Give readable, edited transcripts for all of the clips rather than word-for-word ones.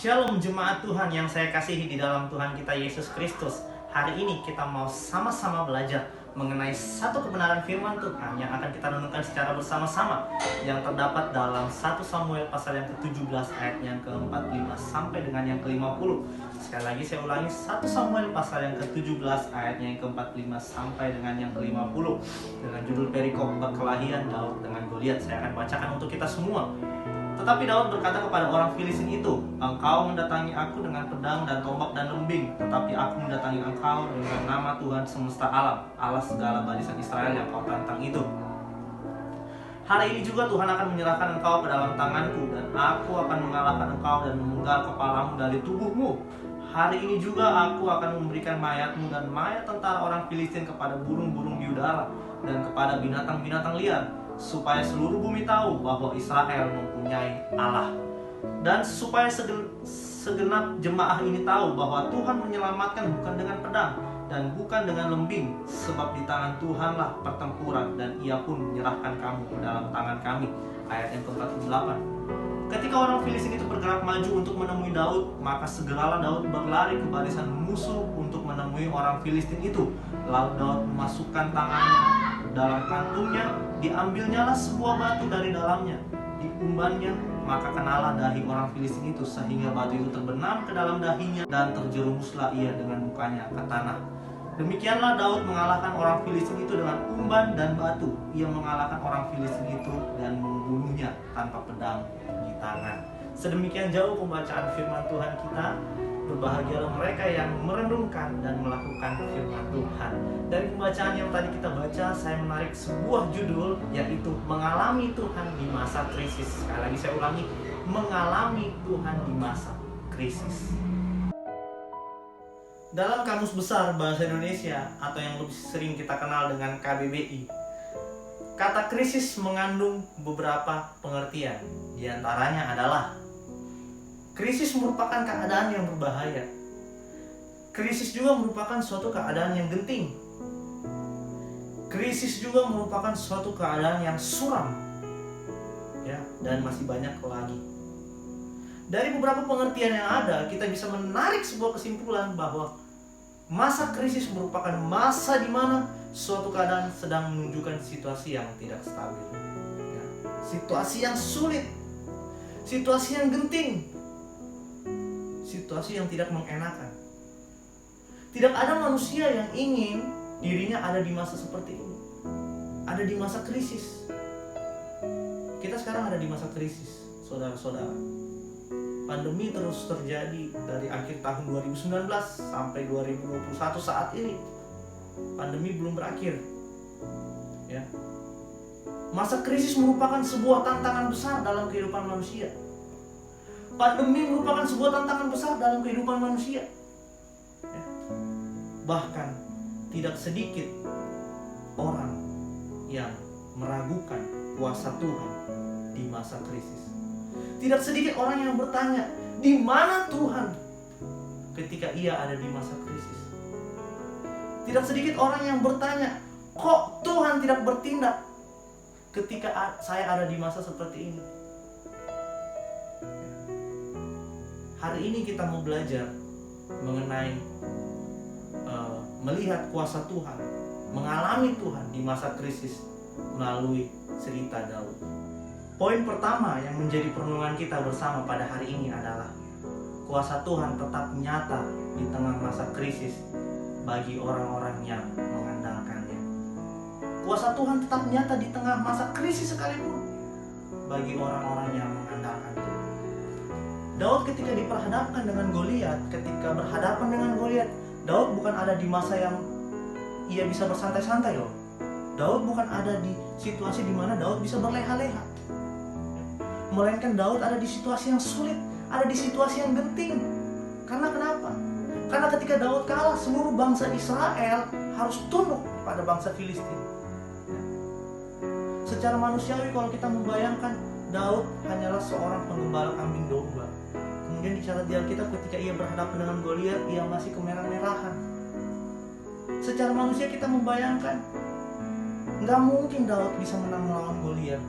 Shalom jemaat Tuhan yang saya kasihi di dalam Tuhan kita Yesus Kristus. Hari ini kita mau sama-sama belajar mengenai satu kebenaran firman Tuhan yang akan kita renungkan secara bersama-sama, yang terdapat dalam 1 Samuel pasal yang ke-17 ayat yang ke-45 sampai dengan yang ke-50. Sekali lagi saya ulangi, 1 Samuel pasal yang ke-17 ayatnya yang ke-45 sampai dengan yang ke-50, dengan judul perikop perkelahian Daud dengan Goliat. Saya akan bacakan untuk kita semua. Tetapi Daud berkata kepada orang Filistin itu, "Engkau mendatangi aku dengan pedang dan tombak dan lembing, tetapi aku mendatangi engkau dengan nama Tuhan semesta alam, Allah segala barisan Israel yang kau tantang itu. Hari ini juga Tuhan akan menyerahkan engkau ke dalam tanganku, dan aku akan mengalahkan engkau dan memenggal kepalamu dari tubuhmu. Hari ini juga aku akan memberikan mayatmu dan mayat tentara orang Filistin kepada burung-burung di udara dan kepada binatang-binatang liar, supaya seluruh bumi tahu bahwa Israel mempunyai Allah. Dan supaya segenap jemaah ini tahu bahwa Tuhan menyelamatkan bukan dengan pedang dan bukan dengan lembing, sebab di tangan Tuhanlah pertempuran, dan Ia pun menyerahkan kamu ke dalam tangan kami." Ayat yang ke-48. Ketika orang Filistin itu bergerak maju untuk menemui Daud, maka segeralah Daud berlari ke barisan musuh untuk menemui orang Filistin itu. Lalu Daud memasukkan tangannya dalam kantungnya, diambilnyalah sebuah batu dari dalamnya, diumbannya, maka kenalah dahi orang Filistin itu, sehingga batu itu terbenam ke dalam dahinya, dan terjerumuslah ia dengan mukanya ke tanah. Demikianlah Daud mengalahkan orang Filistin itu dengan umban dan batu. Ia mengalahkan orang Filistin itu dan membunuhnya tanpa pedang di tangan. Sedemikian jauh pembacaan firman Tuhan kita. Berbahagialah mereka yang merenungkan dan melakukan firman Tuhan. Dari pembacaan yang tadi kita baca, saya menarik sebuah judul, yaitu mengalami Tuhan di masa krisis. Sekali lagi saya ulangi, mengalami Tuhan di masa krisis. Dalam Kamus Besar Bahasa Indonesia, atau yang lebih sering kita kenal dengan KBBI, kata krisis mengandung beberapa pengertian. Di antaranya adalah: krisis merupakan keadaan yang berbahaya. Krisis juga merupakan suatu keadaan yang genting. Krisis juga merupakan suatu keadaan yang suram. Ya, dan masih banyak lagi. Dari beberapa pengertian yang ada, kita bisa menarik sebuah kesimpulan bahwa masa krisis merupakan masa di mana suatu keadaan sedang menunjukkan situasi yang tidak stabil. Ya, situasi yang sulit, situasi yang genting, situasi yang tidak mengenakan. Tidak ada manusia yang ingin dirinya ada di masa seperti ini, ada di masa krisis. Kita sekarang ada di masa krisis, saudara-saudara. Pandemi terus terjadi dari akhir tahun 2019 sampai 2021 saat ini. Pandemi belum berakhir. Ya. Masa krisis merupakan sebuah tantangan besar dalam kehidupan manusia. Pandemi merupakan sebuah tantangan besar dalam kehidupan manusia. Ya. Bahkan tidak sedikit orang yang meragukan kuasa Tuhan di masa krisis. Tidak sedikit orang yang bertanya, di mana Tuhan ketika ia ada di masa krisis? Tidak sedikit orang yang bertanya, kok Tuhan tidak bertindak ketika saya ada di masa seperti ini? Hari ini kita mau belajar mengenai melihat kuasa Tuhan, mengalami Tuhan di masa krisis melalui cerita Daud. Poin pertama yang menjadi perenungan kita bersama pada hari ini adalah kuasa Tuhan tetap nyata di tengah masa krisis bagi orang-orang yang mengandalkannya. Kuasa Tuhan tetap nyata di tengah masa krisis sekalipun bagi orang-orang yang mengandalkannya. Daud ketika diperhadapkan dengan Goliat, ketika berhadapan dengan Goliat, Daud bukan ada di masa yang ia bisa bersantai-santai loh. Daud bukan ada di situasi di mana Daud bisa berleha-leha. Melainkan Daud ada di situasi yang sulit, ada di situasi yang genting. Karena kenapa? Karena ketika Daud kalah, seluruh bangsa Israel harus tunduk pada bangsa Filistin. Secara manusiawi kalau kita membayangkan, Daud hanyalah seorang penggembala kambing domba. Kemudian dicatat di Alkitab ketika ia berhadapan dengan Goliat, ia masih kemerah-merahan. Secara manusia kita membayangkan, nggak mungkin Daud bisa menang melawan Goliat.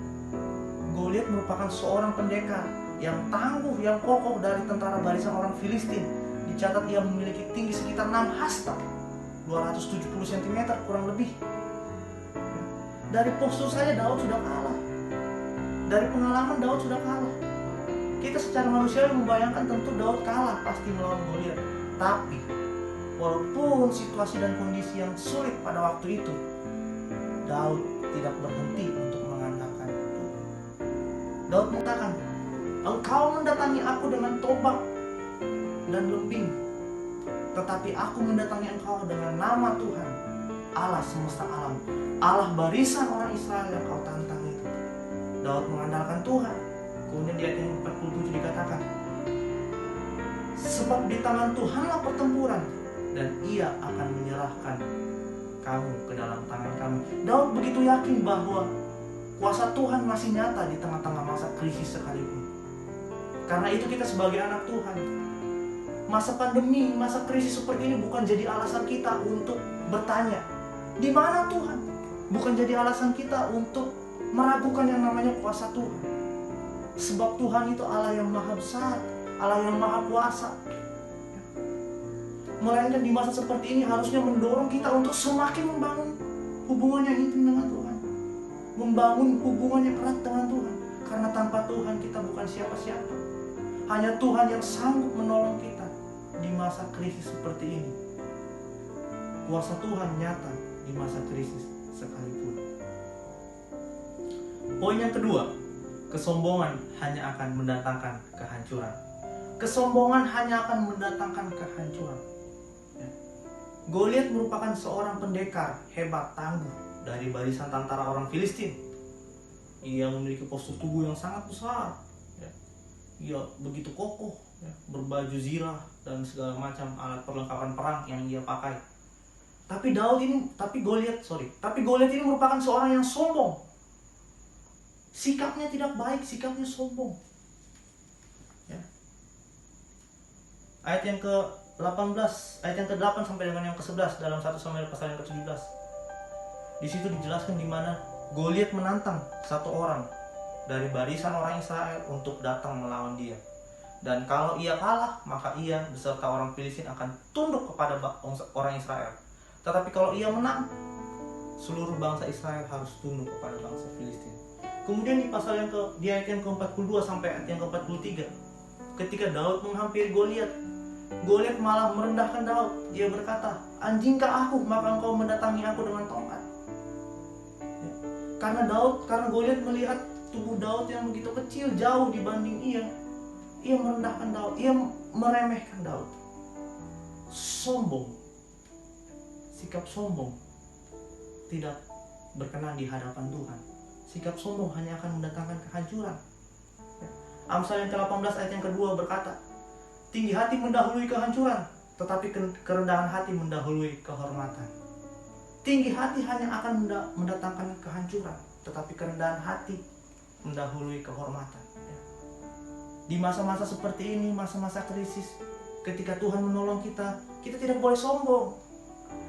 Goliat merupakan seorang pendekar yang tangguh, yang kokoh dari tentara barisan orang Filistin. Dicatat ia memiliki tinggi sekitar 6 hasta, 270 cm kurang lebih. Dari postur saja Daud sudah kalah. Dari pengalaman Daud sudah kalah. Kita secara manusiawi membayangkan tentu Daud kalah pasti melawan Goliat. Tapi walaupun situasi dan kondisi yang sulit pada waktu itu, Daud tidak berhenti untuk mengandalkan Tuhan. Daud mengatakan, "Engkau mendatangi aku dengan tombak dan lembing, tetapi aku mendatangi engkau dengan nama Tuhan, Allah semesta alam, Allah barisan orang Israel yang kau tantang itu." Daud mengandalkan Tuhan. Kemudian di ayat yang 47 dikatakan, "Sebab di tangan Tuhanlah pertempuran, dan ia akan menyerahkan kamu ke dalam tangan kami." Daud begitu yakin bahwa kuasa Tuhan masih nyata di tengah-tengah masa krisis sekalipun. Karena itu kita sebagai anak Tuhan, masa pandemi, masa krisis seperti ini bukan jadi alasan kita untuk bertanya, di mana Tuhan? Bukan jadi alasan kita untuk meragukan yang namanya kuasa Tuhan. Sebab Tuhan itu Allah yang maha besar, Allah yang maha kuasa. Melainkan di masa seperti ini harusnya mendorong kita untuk semakin membangun hubungan yang intim dengan Tuhan, membangun hubungan yang erat dengan Tuhan. Karena tanpa Tuhan kita bukan siapa-siapa. Hanya Tuhan yang sanggup menolong kita di masa krisis seperti ini. Kuasa Tuhan nyata di masa krisis sekalipun. Poin yang kedua, kesombongan hanya akan mendatangkan kehancuran. Kesombongan hanya akan mendatangkan kehancuran. Goliat merupakan seorang pendekar hebat tangguh dari barisan tentara orang Filistin. Ia memiliki postur tubuh yang sangat besar. Ia begitu kokoh, berbaju zirah dan segala macam alat perlengkapan perang yang ia pakai. Tapi Goliat ini merupakan seorang yang sombong. Sikapnya tidak baik, sikapnya sombong. Ayat yang ke-18, ayat yang ke-8 sampai dengan yang ke-11 dalam 1 Samuel pasal yang ke-17. Di situ dijelaskan di mana Goliat menantang satu orang dari barisan orang Israel untuk datang melawan dia. Dan kalau ia kalah, maka ia beserta orang Filistin akan tunduk kepada orang Israel. Tetapi kalau ia menang, seluruh bangsa Israel harus tunduk kepada bangsa Filistin. Kemudian di ayat yang ke-42 sampai ayat yang ke-43, ketika Daud menghampiri Goliat, Goliat malah merendahkan Daud. Dia berkata, "Anjingkah aku, maka engkau mendatangi aku dengan tongkat?" Karena Goliat melihat tubuh Daud yang begitu kecil, jauh dibanding ia merendahkan Daud, ia meremehkan Daud. Sombong, sikap sombong tidak berkenan di hadapan Tuhan. Sikap sombong hanya akan mendatangkan kehancuran. Amsal yang ke-18 ayat yang kedua berkata, "Tinggi hati mendahului kehancuran, tetapi kerendahan hati mendahului kehormatan." Tinggi hati hanya akan mendatangkan kehancuran, tetapi kerendahan hati mendahului kehormatan. Di masa-masa seperti ini, masa-masa krisis, ketika Tuhan menolong kita, kita tidak boleh sombong.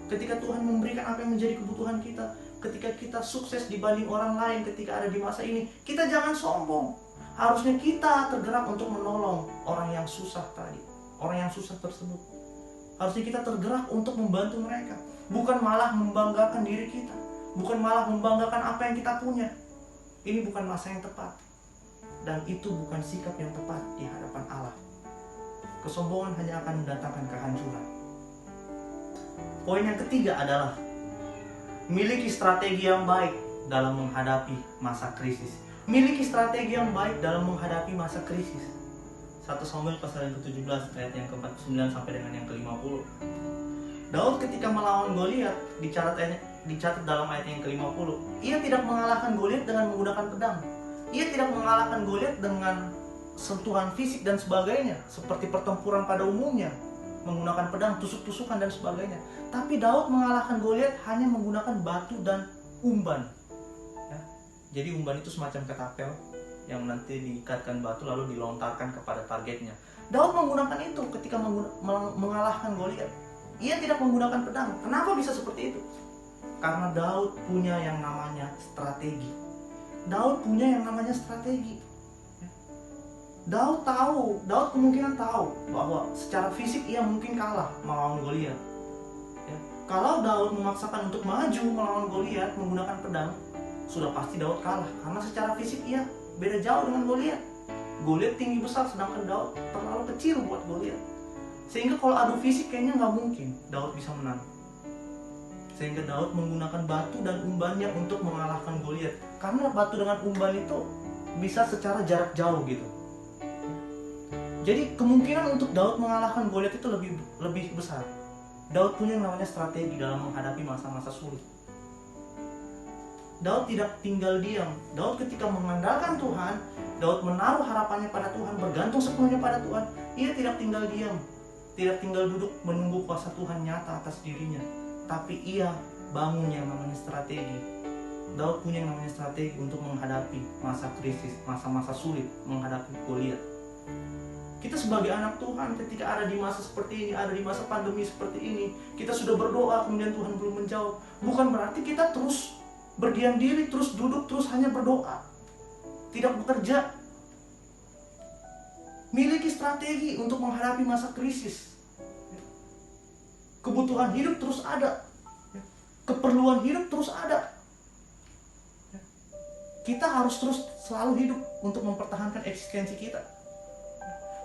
Ketika Tuhan memberikan apa yang menjadi kebutuhan kita, ketika kita sukses dibanding orang lain ketika ada di masa ini, kita jangan sombong. Harusnya kita tergerak untuk menolong orang yang susah tadi, orang yang susah tersebut. Harusnya kita tergerak untuk membantu mereka, bukan malah membanggakan diri kita, bukan malah membanggakan apa yang kita punya. Ini bukan masa yang tepat, dan itu bukan sikap yang tepat di hadapan Allah. Kesombongan hanya akan mendatangkan kehancuran. Poin yang ketiga adalah miliki strategi yang baik dalam menghadapi masa krisis. Miliki strategi yang baik dalam menghadapi masa krisis. 1 Samuel pasal yang ke-17 ayat yang ke-49 sampai dengan yang ke-50. Daud ketika melawan Goliat dicatat dalam ayat yang ke-50, ia tidak mengalahkan Goliat dengan menggunakan pedang. Ia tidak mengalahkan Goliat dengan sentuhan fisik dan sebagainya, seperti pertempuran pada umumnya, menggunakan pedang, tusuk-tusukan dan sebagainya. Tapi Daud mengalahkan Goliat hanya menggunakan batu dan umban. Jadi umban itu semacam ketapel yang nanti diikatkan batu lalu dilontarkan kepada targetnya. Daud menggunakan itu ketika mengalahkan Goliat. Ia tidak menggunakan pedang. Kenapa bisa seperti itu? Karena Daud punya yang namanya strategi. Daud punya yang namanya strategi. Daud kemungkinan tahu bahwa secara fisik ia mungkin kalah melawan Goliat. Ya. Kalau Daud memaksakan untuk maju melawan Goliat menggunakan pedang, sudah pasti Daud kalah karena secara fisik ia beda jauh dengan Goliat. Goliat tinggi besar sedangkan Daud terlalu kecil buat Goliat. Sehingga kalau adu fisik kayaknya nggak mungkin Daud bisa menang. Sehingga Daud menggunakan batu dan umbannya untuk mengalahkan Goliat. Karena batu dengan umban itu bisa secara jarak jauh gitu. Jadi kemungkinan untuk Daud mengalahkan Goliat itu lebih besar. Daud punya yang namanya strategi dalam menghadapi masa-masa sulit. Daud tidak tinggal diam. Daud ketika mengandalkan Tuhan, Daud menaruh harapannya pada Tuhan, bergantung sepenuhnya pada Tuhan. Ia tidak tinggal diam, tidak tinggal duduk menunggu kuasa Tuhan nyata atas dirinya. Tapi ia bangun yang namanya strategi. Daud punya yang namanya strategi untuk menghadapi masa krisis, masa-masa sulit, menghadapi Goliat. Kita sebagai anak Tuhan ketika ada di masa seperti ini, ada di masa pandemi seperti ini, kita sudah berdoa kemudian Tuhan belum menjawab. Bukan berarti kita terus berdiam diri, terus duduk, terus hanya berdoa, tidak bekerja. Miliki strategi untuk menghadapi masa krisis. Kebutuhan hidup terus ada, keperluan hidup terus ada. Kita harus terus selalu hidup untuk mempertahankan eksistensi kita.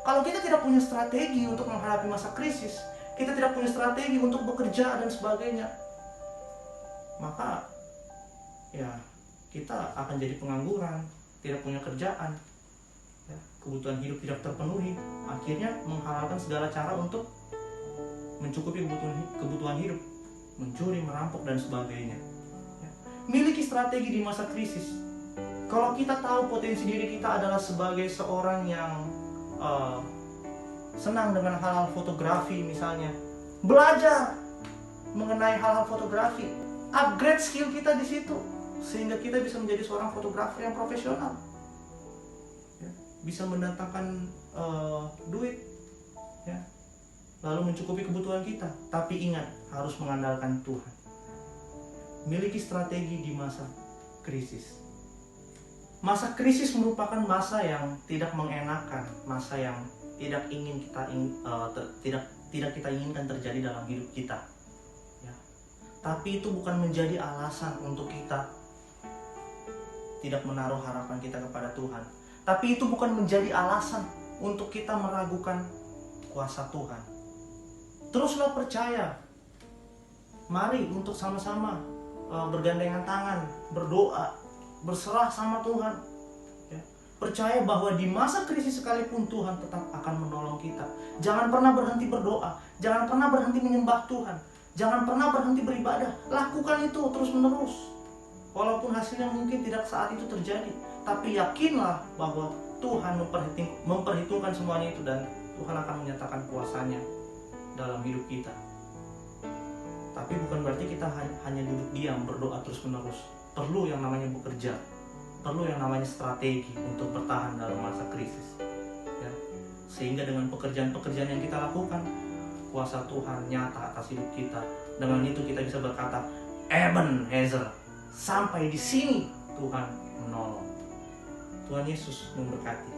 Kalau kita tidak punya strategi untuk menghadapi masa krisis, kita tidak punya strategi untuk bekerja dan sebagainya, maka ya kita akan jadi pengangguran, tidak punya kerjaan, ya, kebutuhan hidup tidak terpenuhi, akhirnya menghalalkan segala cara untuk mencukupi kebutuhan hidup, mencuri, merampok dan sebagainya. Ya. Miliki strategi di masa krisis. Kalau kita tahu potensi diri kita adalah sebagai seorang yang senang dengan hal-hal fotografi misalnya, belajar mengenai hal-hal fotografi, upgrade skill kita di situ sehingga kita bisa menjadi seorang fotografer yang profesional, ya, bisa mendatangkan duit, ya, lalu mencukupi kebutuhan kita. Tapi ingat, harus mengandalkan Tuhan. Miliki strategi di masa krisis. Masa krisis merupakan masa yang tidak mengenakan, masa yang tidak kita inginkan terjadi dalam hidup kita. Ya. Tapi itu bukan menjadi alasan untuk kita tidak menaruh harapan kita kepada Tuhan. Tapi itu bukan menjadi alasan untuk kita meragukan kuasa Tuhan. Teruslah percaya. Mari untuk sama-sama bergandengan tangan, berdoa, berserah sama Tuhan, ya. Percaya bahwa di masa krisis sekalipun Tuhan tetap akan menolong kita. Jangan pernah berhenti berdoa, jangan pernah berhenti menyembah Tuhan, jangan pernah berhenti beribadah. Lakukan itu terus menerus, walaupun hasilnya mungkin tidak saat itu terjadi. Tapi yakinlah bahwa Tuhan memperhitungkan semuanya itu, dan Tuhan akan menyatakan kuasanya dalam hidup kita. Tapi bukan berarti kita hanya duduk diam berdoa terus menerus. Perlu yang namanya bekerja, perlu yang namanya strategi untuk bertahan dalam masa krisis, ya. Sehingga dengan pekerjaan-pekerjaan yang kita lakukan, kuasa Tuhan nyata atas hidup kita. Dengan itu kita bisa berkata, Ebenezer, sampai di sini Tuhan menolong. Tuhan Yesus memberkati.